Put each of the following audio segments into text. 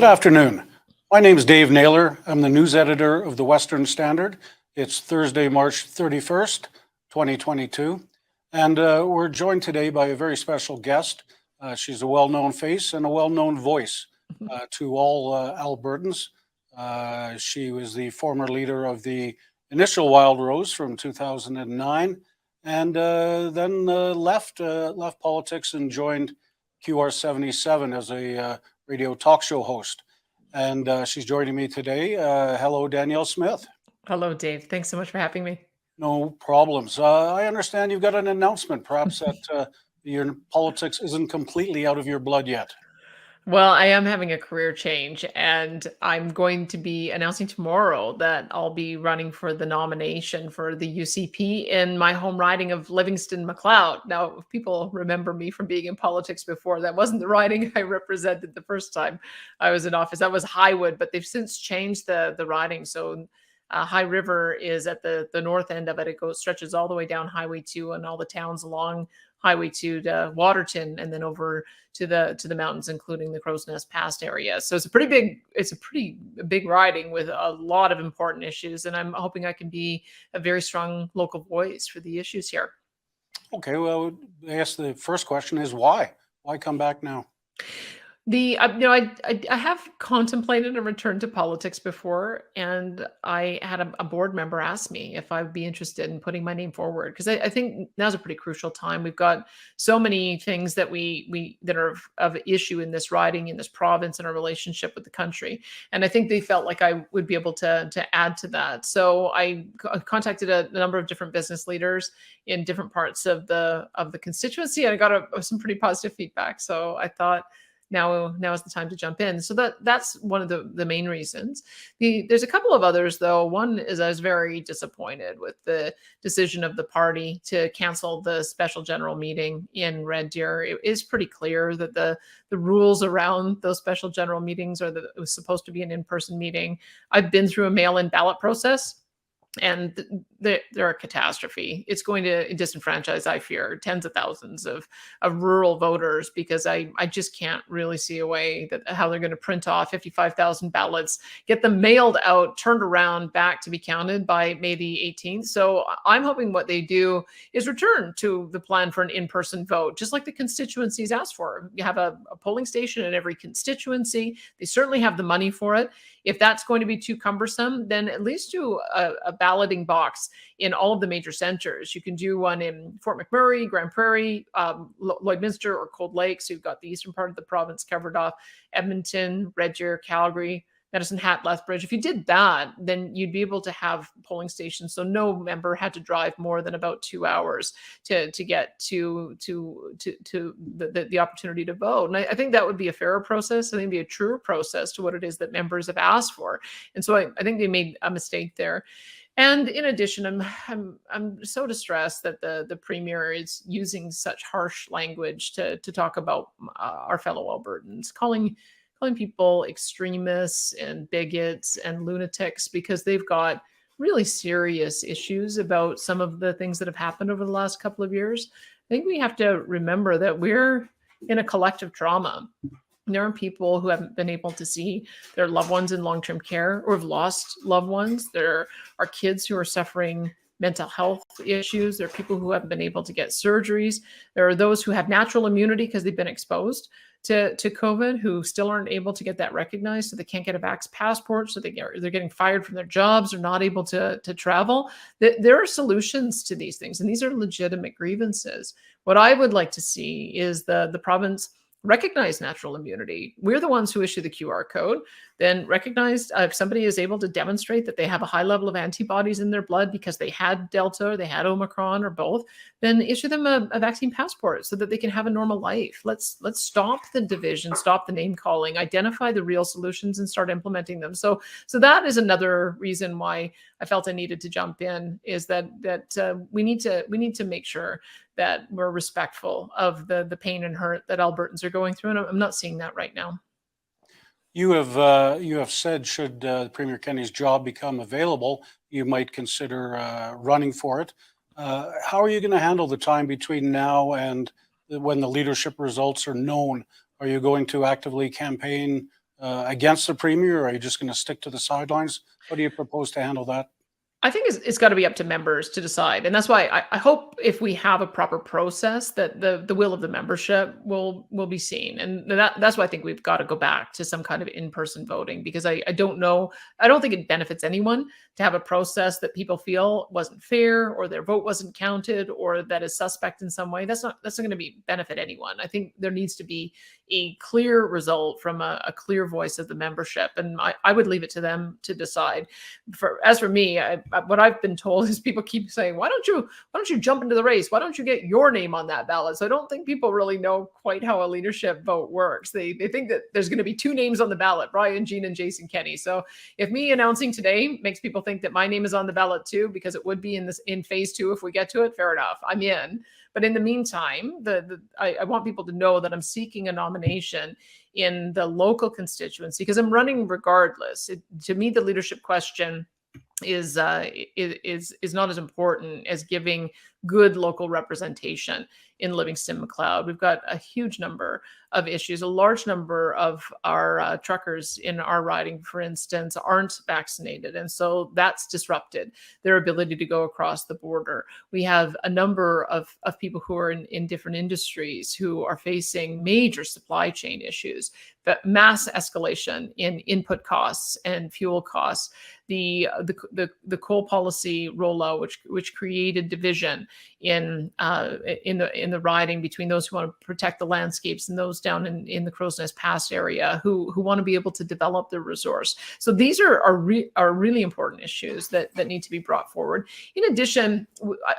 Good afternoon. My name is Dave Naylor. I'm the news editor of the Western Standard. It's Thursday, March 31st, 2022. And we're joined today by a very special guest. She's a well-known face and a well-known voice to all Albertans. She was the former leader of the initial Wild Rose from 2009 and then left politics and joined QR77 as a radio talk show host. And she's joining me today. Hello, Danielle Smith. Hello, Dave. Thanks so much for having me. No problems. I understand you've got an announcement, perhaps that your politics isn't completely out of your blood yet. Well, I am having a career change, and I'm going to be announcing tomorrow that I'll be running for the nomination for the UCP in my home riding of Livingston-McLeod. Now, if people remember me from being in politics before, that wasn't the riding I represented the first time I was in office. That was Highwood, but they've since changed the riding. So High River is at the north end of it. It stretches all the way down Highway 2 and all the towns along Highway 2 to Waterton, and then over to the mountains, including the Crow's Nest Pass area. So it's a pretty big riding with a lot of important issues, and I'm hoping I can be a very strong local voice for the issues here. Okay, well, I guess the first question is why? Why come back now? I have contemplated a return to politics before, and I had a board member ask me if I would be interested in putting my name forward, because I think now's a pretty crucial time. We've got so many things that that are of issue in this riding, in this province, in our relationship with the country, and I think they felt like I would be able to add to that. So I contacted a number of different business leaders in different parts of the constituency, and I got some pretty positive feedback. So I thought, now is the time to jump in. So that's one of the main reasons. There's a couple of others, though. One is I was very disappointed with the decision of the party to cancel the special general meeting in Red Deer. It is pretty clear that the rules around those special general meetings are that it was supposed to be an in-person meeting. I've been through a mail-in ballot process, and they're a catastrophe. It's going to disenfranchise, I fear, tens of thousands of rural voters, because I just can't really see a way that how they're going to print off 55,000 ballots, get them mailed out, turned around, back to be counted by May the 18th. So I'm hoping what they do is return to the plan for an in-person vote, just like the constituencies asked for. You have a polling station in every constituency. They certainly have the money for it. If that's going to be too cumbersome, then at least do a balloting box in all of the major centers. You can do one in Fort McMurray, Grand Prairie, Lloydminster, or Cold Lake. So you've got the eastern part of the province covered off. Edmonton, Red Deer, Calgary, Medicine Hat, Lethbridge. If you did that, then you'd be able to have polling stations, so no member had to drive more than about 2 hours to get to the opportunity to vote. And I think that would be a fairer process. I think it'd be a truer process to what it is that members have asked for. And so I think they made a mistake there. And in addition, I'm so distressed that the premier is using such harsh language to talk about our fellow Albertans, calling people extremists and bigots and lunatics, because they've got really serious issues about some of the things that have happened over the last couple of years. I think we have to remember that we're in a collective trauma. There are people who haven't been able to see their loved ones in long-term care or have lost loved ones. There are kids who are suffering mental health issues. There are people who haven't been able to get surgeries. There are those who have natural immunity because they've been exposed to COVID, who still aren't able to get that recognized, so they can't get a vax passport, so they're getting fired from their jobs, they're not able to travel. There are solutions to these things, and these are legitimate grievances. What I would like to see is the province recognize natural immunity. We're the ones who issue the QR code. Then recognize if somebody is able to demonstrate that they have a high level of antibodies in their blood because they had Delta or they had Omicron or both, then issue them a vaccine passport so that they can have a normal life. Let's stop the division, stop the name calling, identify the real solutions, and start implementing them. So that is another reason why I felt I needed to jump in, is that we need to make sure that we're respectful of the pain and hurt that Albertans are going through, and I'm not seeing that right now. You have said, should Premier Kenney's job become available, you might consider running for it. How are you going to handle the time between now and when the leadership results are known? Are you going to actively campaign against the premier, or are you just going to stick to the sidelines? How do you propose to handle that? I think it's got to be up to members to decide. And that's why I hope if we have a proper process that the will of the membership will be seen. And that's why I think we've got to go back to some kind of in-person voting, because I don't think it benefits anyone to have a process that people feel wasn't fair, or their vote wasn't counted, or that is suspect in some way. That's not going to benefit anyone. I think there needs to be a clear result from a clear voice of the membership. And I would leave it to them to decide. As for me, what I've been told is people keep saying, why don't you jump into the race? Why don't you get your name on that ballot? So I don't think people really know quite how a leadership vote works. They think that there's going to be 2 names on the ballot, Brian Jean and Jason Kenney. So if me announcing today makes people think that my name is on the ballot too, because it would be in phase 2 if we get to it, fair enough, I'm in. But in the meantime, I want people to know that I'm seeking a nomination in the local constituency, because I'm running regardless. To me, the leadership question is not as important as giving good local representation in Livingston McLeod. We've got a huge number of issues. A large number of our truckers in our riding, for instance, aren't vaccinated. And so that's disrupted their ability to go across the border. We have a number of people who are in different industries who are facing major supply chain issues, but mass escalation in input costs and fuel costs. The coal policy rollout, which created division in the riding between those who want to protect the landscapes and those down in the Crow's Nest Pass area who want to be able to develop their resource. So these are really important issues that need to be brought forward. In addition,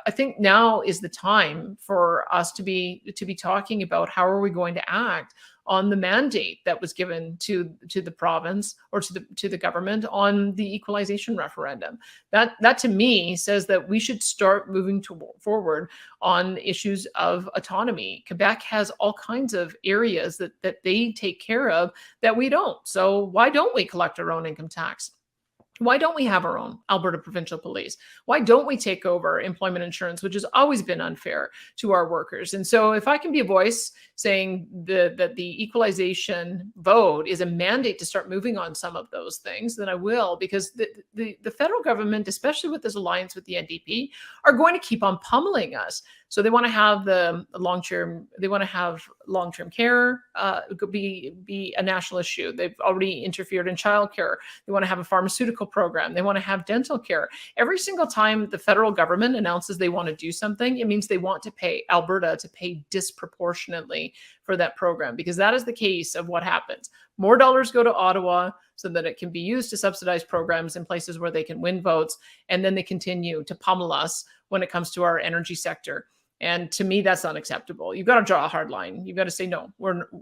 I think now is the time for us to be talking about how are we going to act on the mandate that was given to the province or to the government on the equalization referendum. That to me says that we should start moving forward on issues of autonomy. Quebec has all kinds of areas that they take care of that we don't. So why don't we collect our own income tax? Why don't we have our own Alberta Provincial Police? Why don't we take over employment insurance, which has always been unfair to our workers? And so if I can be a voice saying that the equalization vote is a mandate to start moving on some of those things, then I will, because the federal government, especially with this alliance with the NDP, are going to keep on pummeling us. So they want to have long-term care be a national issue. They've already interfered in childcare. They want to have a pharmaceutical program. They want to have dental care. Every single time the federal government announces they want to do something, it means they want to pay Alberta to pay disproportionately for that program, because that is the case of what happens. More dollars go to Ottawa so that it can be used to subsidize programs in places where they can win votes, and then they continue to pummel us when it comes to our energy sector. And to me, that's unacceptable. You've got to draw a hard line. You've got to say, no,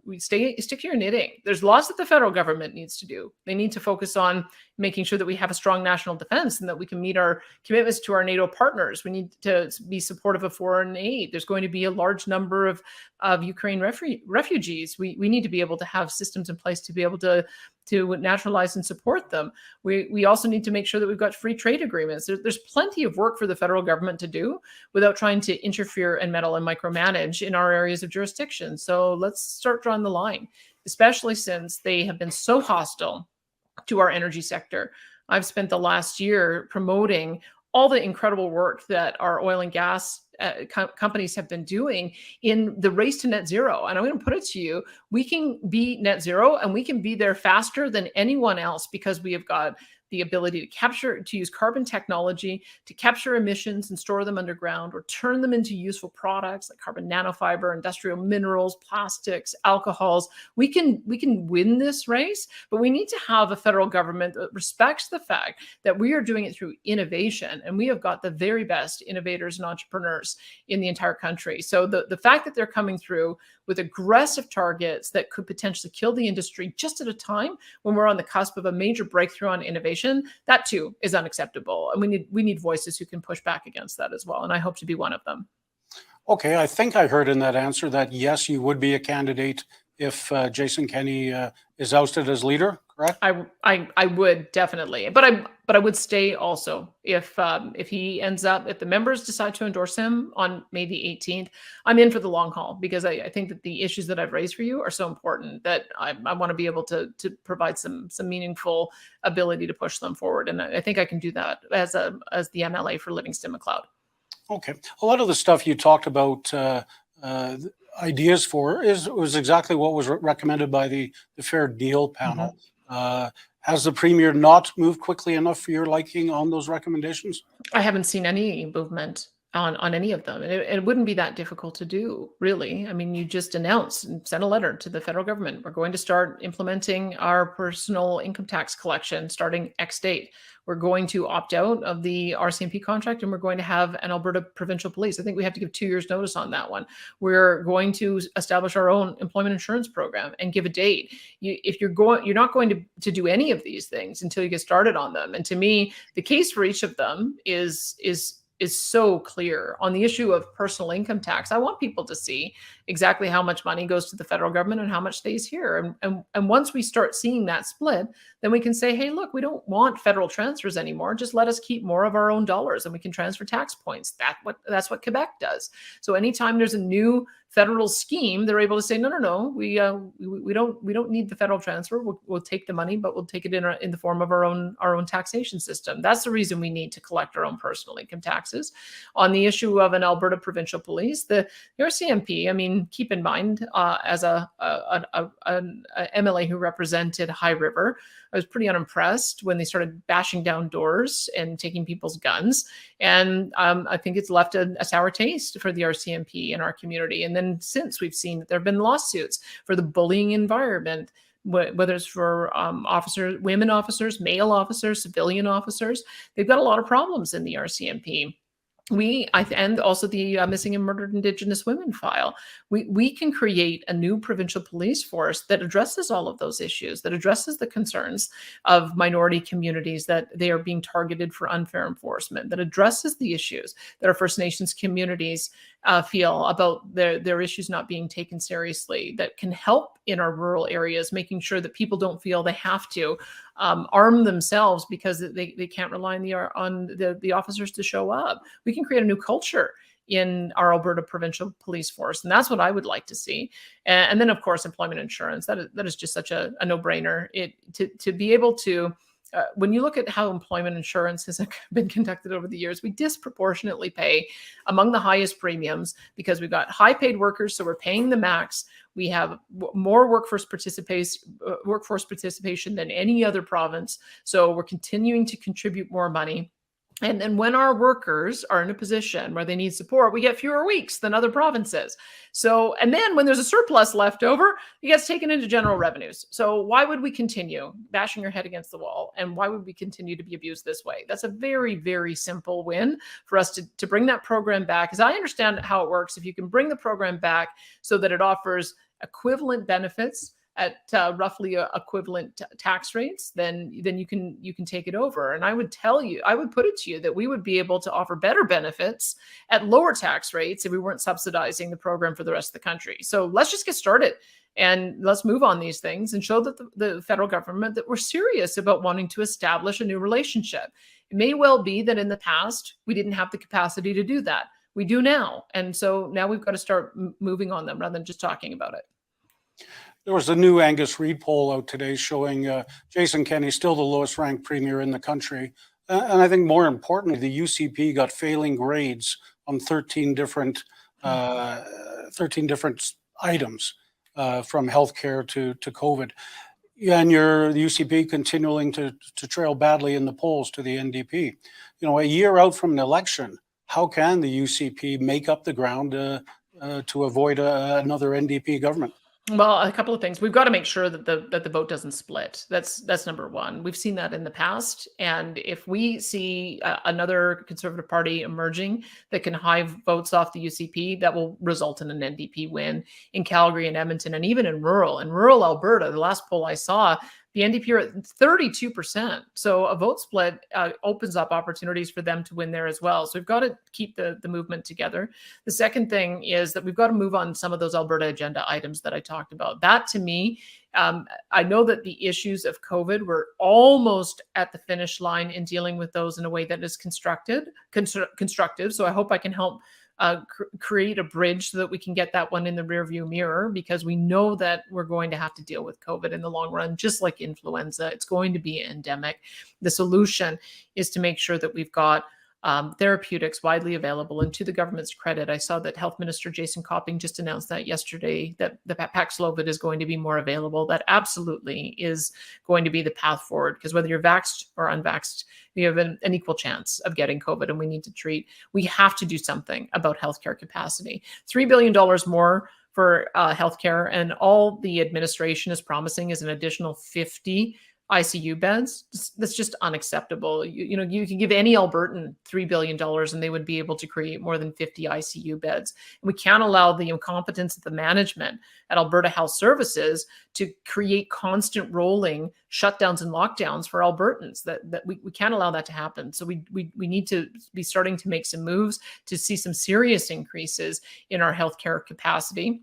we stick to your knitting. There's lots that the federal government needs to do. They need to focus on making sure that we have a strong national defense and that we can meet our commitments to our NATO partners. We need to be supportive of foreign aid. There's going to be a large number of Ukraine refugees. We need to be able to have systems in place to be able to naturalize and support them. We also need to make sure that we've got free trade agreements. There's plenty of work for the federal government to do without trying to interfere and meddle and micromanage in our areas of jurisdiction. So let's start drawing the line, especially since they have been so hostile to our energy sector. I've spent the last year promoting all the incredible work that our oil and gas companies have been doing in the race to net zero. And I'm going to put it to you, we can be net zero and we can be there faster than anyone else, because we have got the ability to use carbon technology to capture emissions and store them underground, or turn them into useful products like carbon nanofiber, industrial minerals, plastics, alcohols. We can win this race, but we need to have a federal government that respects the fact that we are doing it through innovation, and we have got the very best innovators and entrepreneurs in the entire country. So the fact that they're coming through with aggressive targets that could potentially kill the industry just at a time when we're on the cusp of a major breakthrough on innovation, that too is unacceptable. And we need voices who can push back against that as well. And I hope to be one of them. Okay, I think I heard in that answer that yes, you would be a candidate if Jason Kenney is ousted as leader, correct? I would definitely, but I would stay also if he ends up, if the members decide to endorse him on May the 18th. I'm in for the long haul because I think that the issues that I've raised for you are so important that I want to be able to provide some meaningful ability to push them forward, and I think I can do that as the MLA for Livingston McLeod. Okay, a lot of the stuff you talked about. Ideas for was exactly what was recommended by the Fair Deal panel. Has the Premier not moved quickly enough for your liking on those recommendations? I haven't seen any movement on any of them. And it wouldn't be that difficult to do, really. I mean, you just announce and send a letter to the federal government. We're going to start implementing our personal income tax collection starting X date. We're going to opt out of the RCMP contract, and we're going to have an Alberta provincial police. I think we have to give 2 years notice on that one. We're going to establish our own employment insurance program and give a date. You're not going to do any of these things until you get started on them. And to me, the case for each of them is so clear. On the issue of personal income tax, I want people to see exactly how much money goes to the federal government and how much stays here. And once we start seeing that split, then we can say, hey, look, we don't want federal transfers anymore. Just let us keep more of our own dollars and we can transfer tax points. That's what Quebec does. So anytime there's a new federal scheme, they're able to say, no, we don't need the federal transfer. We'll take the money, but we'll take it in the form of our own taxation system. That's the reason we need to collect our own personal income taxes. On the issue of an Alberta provincial police, the RCMP, I mean, keep in mind, as an MLA who represented High River, I was pretty unimpressed when they started bashing down doors and taking people's guns. And I think it's left a sour taste for the RCMP in our community. And then since we've seen that there have been lawsuits for the bullying environment, whether it's for officers, women officers, male officers, civilian officers, they've got a lot of problems in the RCMP. And also the missing and murdered Indigenous women file. We can create a new provincial police force that addresses all of those issues, that addresses the concerns of minority communities, that they are being targeted for unfair enforcement, that addresses the issues that our First Nations communities feel about their issues not being taken seriously, that can help in our rural areas, making sure that people don't feel they have to arm themselves because they can't rely on the officers to show up. We can create a new culture in our Alberta provincial police force, and that's what I would like to see. And then, of course, employment insurance. That is just such a no-brainer. To be able to. When you look at how employment insurance has been conducted over the years, we disproportionately pay among the highest premiums because we've got high paid workers, so we're paying the max. We have more workforce participation than any other province, so we're continuing to contribute more money. And then when our workers are in a position where they need support, we get fewer weeks than other provinces. So, and then when there's a surplus left over, it gets taken into general revenues. So why would we continue bashing our head against the wall? And why would we continue to be abused this way? That's a very, very simple win for us to bring that program back. As I understand how it works, if you can bring the program back so that it offers equivalent benefits at roughly equivalent tax rates, then you can take it over. And I would put it to you that we would be able to offer better benefits at lower tax rates if we weren't subsidizing the program for the rest of the country. So let's just get started and let's move on these things and show that the federal government that we're serious about wanting to establish a new relationship. It may well be that in the past we didn't have the capacity to do that. We do now. And so now we've got to start moving on them rather than just talking about it. There was a new Angus Reid poll out today showing Jason Kenney still the lowest ranked premier in the country. And I think more importantly, the UCP got failing grades on 13 different items from healthcare to COVID. And the UCP continuing to trail badly in the polls to the NDP. You know, a year out from an election, how can the UCP make up the ground to avoid another NDP government? Well, a couple of things. We've got to make sure that the vote doesn't split. That's number one. We've seen that in the past. And if we see another Conservative Party emerging that can hive votes off the UCP, that will result in an NDP win in Calgary and Edmonton and even in rural Alberta. The last poll I saw, The NDP are at 32%. So a vote split opens up opportunities for them to win there as well. So we've got to keep the movement together. The second thing is that we've got to move on some of those Alberta agenda items that I talked about. That to me, I know that the issues of COVID, we're almost at the finish line in dealing with those in a way that is constructive. So I hope I can help create a bridge so that we can get that one in the rearview mirror, because we know that we're going to have to deal with COVID in the long run, just like influenza. It's going to be endemic. The solution is to make sure that we've got therapeutics widely available. And to the government's credit, I saw that Health Minister Jason Copping just announced that yesterday, that the Paxlovid is going to be more available. That absolutely is going to be the path forward, because whether you're vaxxed or unvaxxed, you have an equal chance of getting COVID, and we need to treat. We have to do something about healthcare capacity. $3 billion more for healthcare, and all the administration is promising is an additional 50 ICU beds. That's just unacceptable. You can give any Albertan $3 billion and they would be able to create more than 50 ICU beds. And we can't allow the incompetence of the management at Alberta Health Services to create constant rolling shutdowns and lockdowns for Albertans. That we can't allow that to happen. So we need to be starting to make some moves to see some serious increases in our healthcare capacity.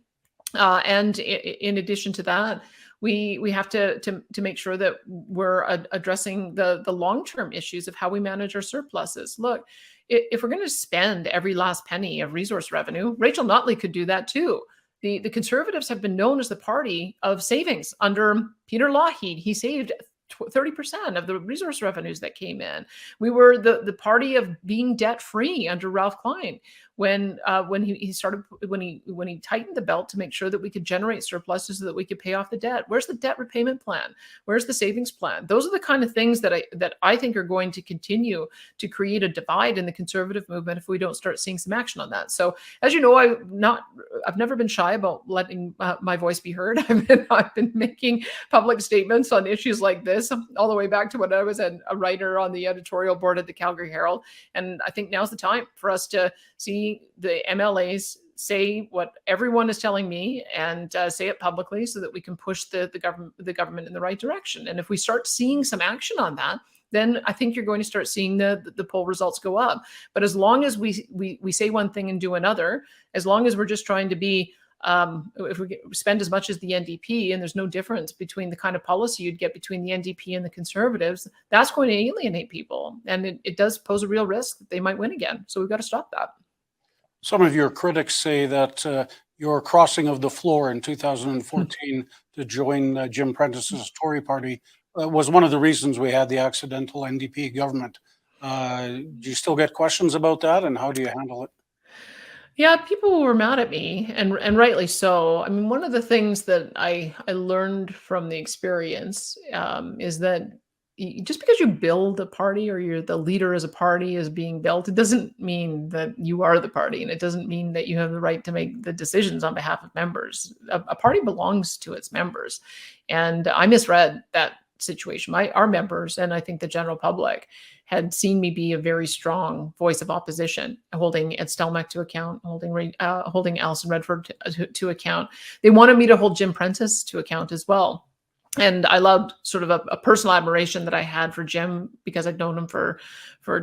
And in addition to that, we have to make sure that we're addressing the long-term issues of how we manage our surpluses. Look, if we're going to spend every last penny of resource revenue, Rachel Notley could do that too. The Conservatives have been known as the party of savings. Under Peter Lougheed, he saved 30% of the resource revenues that came in. We were the party of being debt-free under Ralph Klein when he tightened the belt to make sure that we could generate surpluses so that we could pay off the debt. Where's the debt repayment plan? Where's the savings plan? Those are the kind of things that I think are going to continue to create a divide in the Conservative movement if we don't start seeing some action on that. So, as you know, I've never been shy about letting my voice be heard. I've been making public statements on issues like this all the way back to when I was a writer on the editorial board at the Calgary Herald. And I think now's the time for us to see the MLAs say what everyone is telling me and say it publicly so that we can push the government in the right direction. And if we start seeing some action on that, then I think you're going to start seeing the poll results go up. But as long as we say one thing and do another, as long as we're just trying to be if we spend as much as the NDP and there's no difference between the kind of policy you'd get between the NDP and the Conservatives, that's going to alienate people. And it does pose a real risk that they might win again. So we've got to stop that. Some of your critics say that your crossing of the floor in 2014 to join Jim Prentice's Tory party was one of the reasons we had the accidental NDP government. Do you still get questions about that, and how do you handle it? Yeah, people were mad at me, and rightly so. I mean, one of the things that I learned from the experience is that just because you build a party or you're the leader as a party is being built, it doesn't mean that you are the party, and it doesn't mean that you have the right to make the decisions on behalf of members. A party belongs to its members, and I misread that situation. Our members, and I think the general public, had seen me be a very strong voice of opposition, holding Ed Stelmach to account, holding Alison Redford to account. They wanted me to hold Jim Prentice to account as well. And I loved sort of a personal admiration that I had for Jim because I'd known him for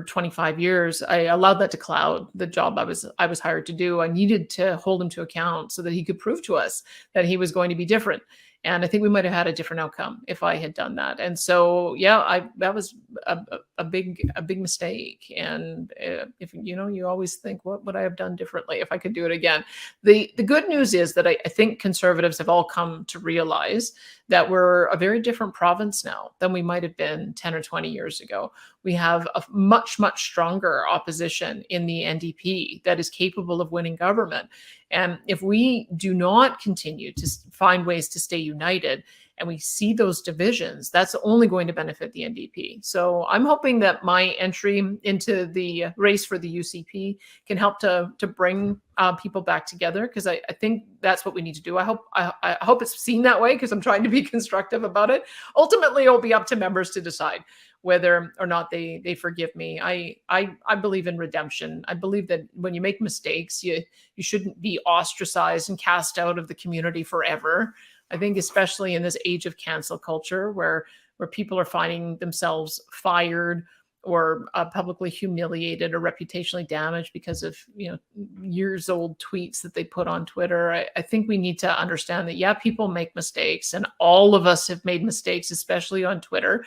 25 years. I allowed that to cloud the job I was hired to do. I needed to hold him to account so that he could prove to us that he was going to be different. And I think we might have had a different outcome if I had done that. And so, yeah, that was a big mistake. And if you always think, what would I have done differently if I could do it again? The good news is that I think Conservatives have all come to realize that we're a very different province now than we might have been 10 or 20 years ago. We have a much, much stronger opposition in the NDP that is capable of winning government. And if we do not continue to find ways to stay united and we see those divisions, that's only going to benefit the NDP. So I'm hoping that my entry into the race for the UCP can help to bring people back together, because I think that's what we need to do. I hope it's seen that way, because I'm trying to be constructive about it. Ultimately, it'll be up to members to decide whether or not they forgive me. I believe in redemption. I believe that when you make mistakes, you shouldn't be ostracized and cast out of the community forever. I think especially in this age of cancel culture where people are finding themselves fired or publicly humiliated or reputationally damaged because of years old tweets that they put on Twitter. I think we need to understand that, yeah, people make mistakes, and all of us have made mistakes, especially on Twitter.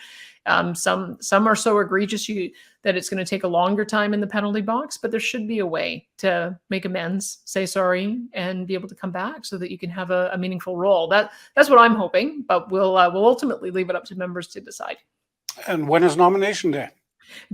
Some are so egregious that it's going to take a longer time in the penalty box, but there should be a way to make amends, say sorry, and be able to come back so that you can have a meaningful role. That's what I'm hoping, but we'll ultimately leave it up to members to decide. And when is nomination day?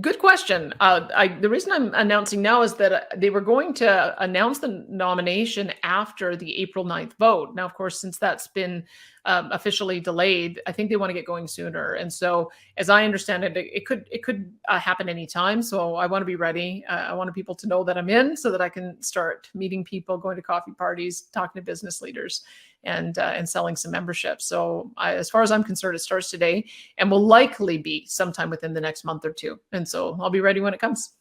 Good question. The reason I'm announcing now is that they were going to announce the nomination after the April 9th vote. Now, of course, since that's been officially delayed, I think they want to get going sooner. And so, as I understand it, it could happen anytime. So I want to be ready. I want people to know that I'm in, so that I can start meeting people, going to coffee parties, talking to business leaders, and selling some memberships. So as far as I'm concerned, it starts today and will likely be sometime within the next month or two. And so I'll be ready when it comes.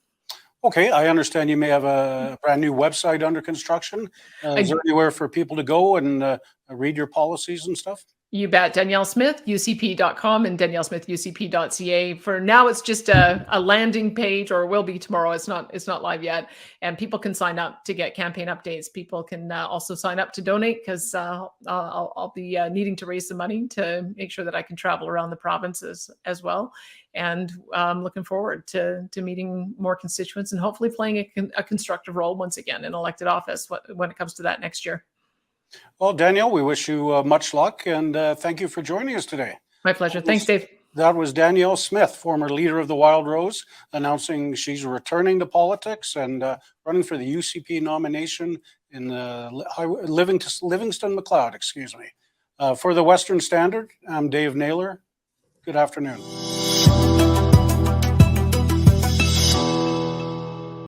Okay, I understand you may have a brand new website under construction. Is there anywhere for people to go and read your policies and stuff? You bet. Danielle Smith, UCP.com and DanielleSmithUCP.ca. For now, it's just a landing page, or will be tomorrow. It's not live yet. And people can sign up to get campaign updates. People can also sign up to donate, because I'll be needing to raise some money to make sure that I can travel around the provinces as well. And I'm looking forward to meeting more constituents and hopefully playing a constructive role once again in elected office when it comes to that next year. Well, Danielle, we wish you much luck, and thank you for joining us today. My pleasure. Thanks, Dave. That was Danielle Smith, former leader of the Wild Rose, announcing she's returning to politics and running for the UCP nomination in Livingston-McLeod, excuse me. For the Western Standard, I'm Dave Naylor. Good afternoon.